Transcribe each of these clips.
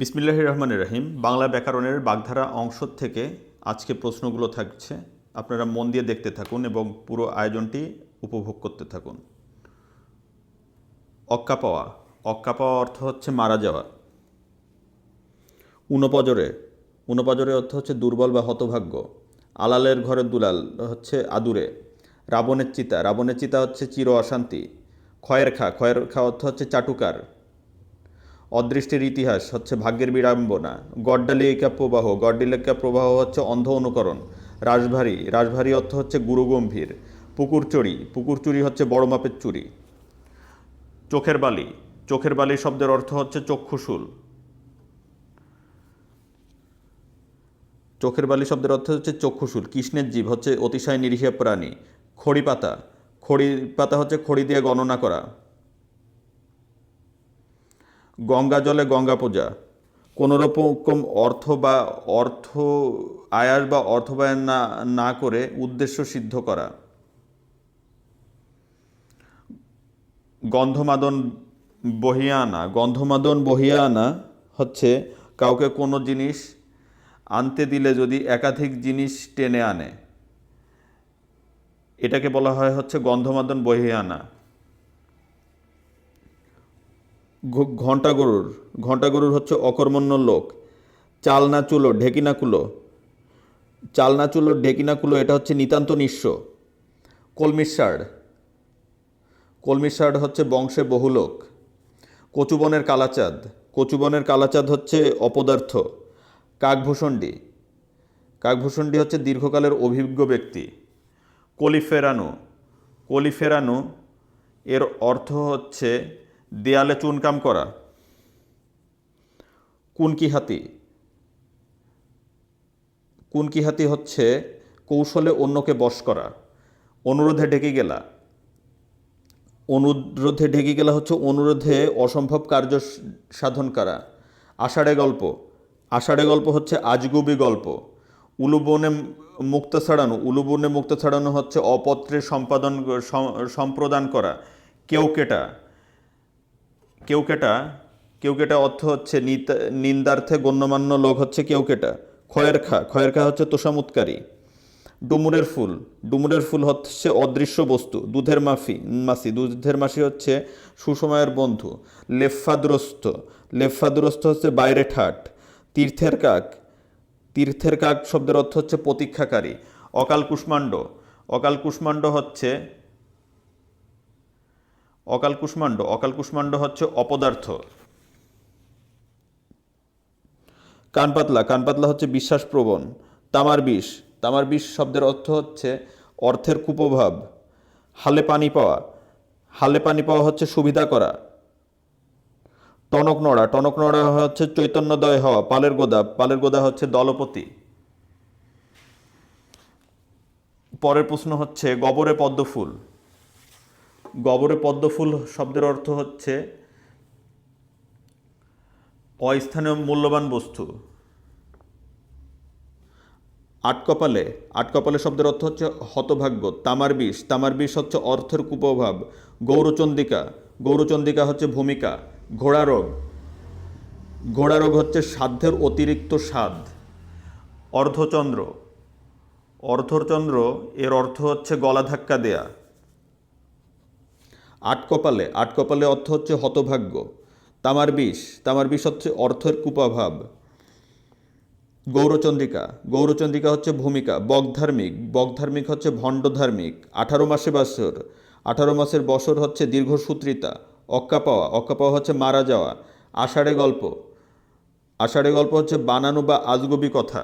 বিসমিল্লাহির রহমানির রহিম। বাংলা ব্যাকরণের বাগধারা অংশ থেকে আজকে প্রশ্নগুলো থাকছে। আপনারা মন দিয়ে দেখতে থাকুন এবং পুরো আয়োজনটি উপভোগ করতে থাকুন। অক্কা পাওয়া। অক্কা পাওয়া অর্থ হচ্ছে মারা যাওয়া। উনপজরে। উনপজরে অর্থ হচ্ছে দুর্বল বা হতভাগ্য। আলালের ঘরের দুলাল হচ্ছে আদুরে। রাবণের চিতা। রাবণের চিতা হচ্ছে চির অশান্তি। ক্ষয়ের খা। ক্ষয়ের খা অর্থ হচ্ছে চাটুকার। অদৃষ্টের ইতিহাস হচ্ছে ভাগ্যের বিড়ম্বনা। গড্ডালিকা প্রবাহ। গড্ডালিকা প্রবাহ হচ্ছে অন্ধ অনুকরণ। রাশভারী। রাশভারী অর্থ হচ্ছে গুরুগম্ভীর। পুকুরচুরি। পুকুরচুরি হচ্ছে বড় মাপের চুরি। চোখের বালি। চোখের বালি শব্দের অর্থ হচ্ছে চক্ষুশূল। চোখের বালি শব্দের অর্থ হচ্ছে চক্ষুশূল। কৃষ্ণের জীব হচ্ছে অতিশয় নিরীহ প্রাণী। খড়ি পাতা। খড়ি পাতা হচ্ছে খড়ি দিয়ে গণনা করা। গঙ্গা জলে গঙ্গা পূজা। কোনো রকম অর্থ আয়াস বা অর্থবায়ন না করে উদ্দেশ্য সিদ্ধ করা। গন্ধমাদন বহিয়া আনা। গন্ধমাদন বহিয়া আনা হচ্ছে কাউকে কোনো জিনিস আনতে দিলে যদি একাধিক জিনিস টেনে আনে, এটাকে বলা হয় হচ্ছে গন্ধমাদন বহিয়া আনা। ঘণ্টা গরুর। ঘণ্টা গরুর হচ্ছে অকর্মণ্য লোক। চাল না চুলো ঢেকি না কুলো। চাল না চুলো ঢেকি না কুলো এটা হচ্ছে নিতান্ত নিঃস্ব। কলমির ষাঁড়। কলমির ষাঁড় হচ্ছে বংশে বহুলোক। কচুবনের কালাচাঁদ। কচুবনের কালাচাঁদ হচ্ছে অপদার্থ। কাকভূষণ্ডী। কাকভূষণ্ডী হচ্ছে দীর্ঘকালের অভিজ্ঞ ব্যক্তি। কলি ফেরানো। কলি ফেরানো এর অর্থ হচ্ছে দেয়ালে চুনকাম করা। কুনকি হাতি। কুনকি হাতি হচ্ছে কৌশলে অন্যকে বশ করা। অনুরোধে ঢেকে গেলা। অনুরোধে ঢেকে গেলা হচ্ছে অনুরোধে অসম্ভব কার্য সাধন করা। আষাঢ়ে গল্প। আষাঢ়ে গল্প হচ্ছে আজগুবি গল্প। উলুবনে মুক্তা ছাড়ানো। উলুবনে মুক্তা ছাড়ানো হচ্ছে অপত্রের সম্প্রদান করা। কেউকেটা। কেউকেটা। কেউকেটা অর্থ হচ্ছে নিন্দার্থে গণ্যমান্য লোক হচ্ছে কেউকেটা। খয়ের খা। খয়ের খা হচ্ছে তোষামোদকারী। ডুমুরের ফুল। ডুমুরের ফুল হচ্ছে অদৃশ্য বস্তু। মাসি। দুধের মাসি হচ্ছে সুসময়ের বন্ধু। লেফাদ্রস্ত। লেফাদ্রস্ত হচ্ছে বাইরে ঠাট। তীর্থের কাক। তীর্থের কাক শব্দের অর্থ হচ্ছে প্রতীক্ষাকারী। অকাল কুষ্মাণ্ড। অকাল কুষ্মাণ্ড হচ্ছে অকাল কুষ্মাণ্ড হচ্ছে অপদার্থ। কানপাতলা। কানপাতলা হচ্ছে বিশ্বাসপ্রবণ। তামার বিষ। তামার বিষ শব্দের অর্থ হচ্ছে অর্থের কুপ্রভাব। হালে পানি পাওয়া। হালে পানি পাওয়া হচ্ছে সুবিধা করা। টনক নড়া। টনক নড়া হচ্ছে চৈতন্যদয় হওয়া। পালের গোদা। পালের গোদা হচ্ছে দলপতি। পরের প্রশ্ন হচ্ছে গবরে পদ্মফুল। গবরে পদ্মফুল শব্দের অর্থ হচ্ছে অস্থানীয় মূল্যবান বস্তু। আটকপালে। আটকপালে শব্দের অর্থ হচ্ছে হতভাগ্য। তামার বিষ। তামার বিষ হচ্ছে অর্থের কুপ্রভাব। গৌরচন্দিকা। গৌরচন্দিকা হচ্ছে ভূমিকা। ঘোড়া রোগ। ঘোড়া রোগ হচ্ছে সাধ্যের অতিরিক্ত স্বাদ। অর্ধচন্দ্র। অর্ধচন্দ্র এর অর্থ হচ্ছে গলা ধাক্কা দেয়া। আটকপালে। আটকপালে অর্থ হচ্ছে হতভাগ্য। তামার বিষ। তামার বিষ হচ্ছে অর্থের কুপ্রভাব। গৌরচন্দ্রিকা। গৌরচন্দ্রিকা হচ্ছে ভূমিকা। বকধার্মিক। বকধার্মিক হচ্ছে ভণ্ডধার্মিক। 18 মাসে বছর। 18 মাসের বছর হচ্ছে দীর্ঘসূত্রিতা। অক্কা পাওয়া। অক্কা পাওয়া হচ্ছে মারা যাওয়া। আষাঢ়ে গল্প। আষাঢ়ে গল্প হচ্ছে বানানো বা আজগুবি কথা।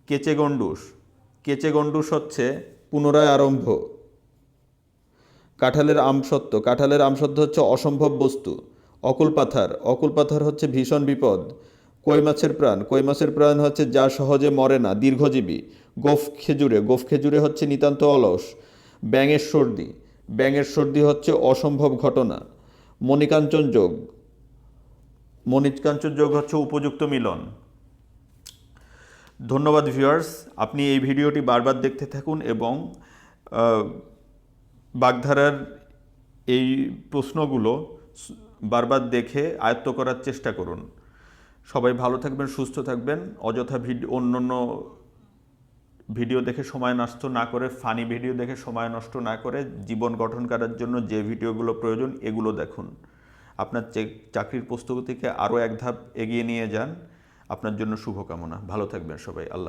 কেচে গণ্ডূষ। কেচে গণ্ডূষ হচ্ছে পুনরায় আরম্ভ। কাঁঠালের আমসত্ত্ব। কাঁঠালের আমসত্ত্ব হচ্ছে অসম্ভব বস্তু। অকুল পাথার। অকুল পাথার হচ্ছে ভীষণ বিপদ। কই মাছের প্রাণ। কই মাছের প্রাণ হচ্ছে যা সহজে মরে না, দীর্ঘজীবী। গোফ খেজুরে। গোফ খেজুরে হচ্ছে নিতান্ত অলস। ব্যাঙের সর্দি। ব্যাঙের সর্দি হচ্ছে অসম্ভব ঘটনা। মণিকাঞ্চন যোগ। মণিকাঞ্চন যোগ হচ্ছে উপযুক্ত মিলন। ধন্যবাদ ভিউয়ার্স, আপনি এই ভিডিওটি বারবার দেখতে থাকুন এবং বাগধারার এই প্রশ্নগুলো বারবার দেখে আয়ত্ত করার চেষ্টা করুন। সবাই ভালো থাকবেন, সুস্থ থাকবেন। অযথা অন্য ভিডিও দেখে সময় নষ্ট না করে, ফানি ভিডিও দেখে সময় নষ্ট না করে, জীবন গঠন করার জন্য যে ভিডিওগুলো প্রয়োজন এগুলো দেখুন। আপনার চাকরির প্রস্তুতিকে আরও এক ধাপ এগিয়ে নিয়ে যান। আপনার জন্য শুভকামনা। ভালো থাকবেন সবাই। আল্লাহ।